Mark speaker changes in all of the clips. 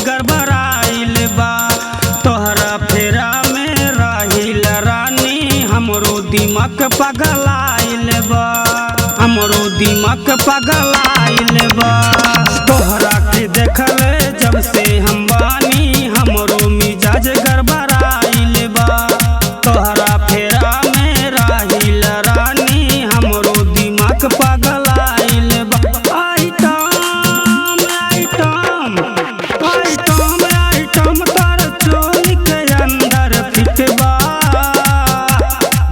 Speaker 1: गड़बड़ाइल बा। तोहरा फेरा में रहिल रानी हमरो दिमाग पगलाइल बा, हमरो दिमाग पगलाइल बा। तोहरा के देखल जब से हम बानी हमरो मिजाज गड़बड़ाइल बा। तोहरा फेरा में रहिल रानी हमरो दिमाग पगलाइल बा। आइटम आइटम आइटम आइटम तार चोली के अंदर फिट बा।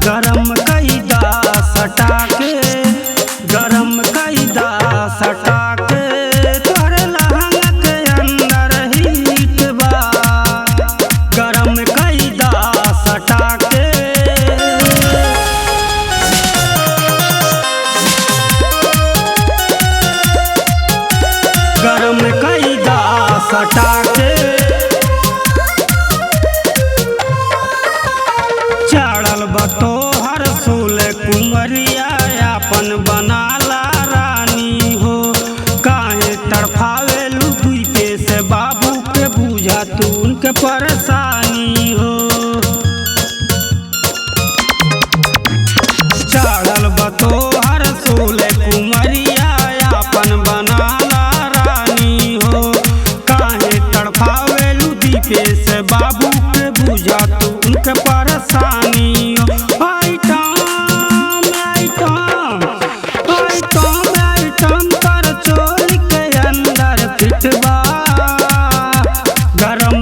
Speaker 1: गरम कैदा सटा के, गरम कैदा सटा के तोहरे लहंगा के अंदर हीट बा। गरम कैदा सटा के, गरम कैदा सटा के। चढ़ल बतोहर सोल कुंवरिया अपन बनाला रानी हो। काहे तड़फावेलू दुई के से बाबू के बुझा तू उनके परेशानी हो। चढ़ल बतोहर सोल कुंवरिया अपन बनाला रानी हो। काहे तड़फावेलू दीपे से बाबू के बुझा तू उनके परेशानी हो। आइटम आइटम आइटम आइटम कर चोली के अंदर फिट बा। गरम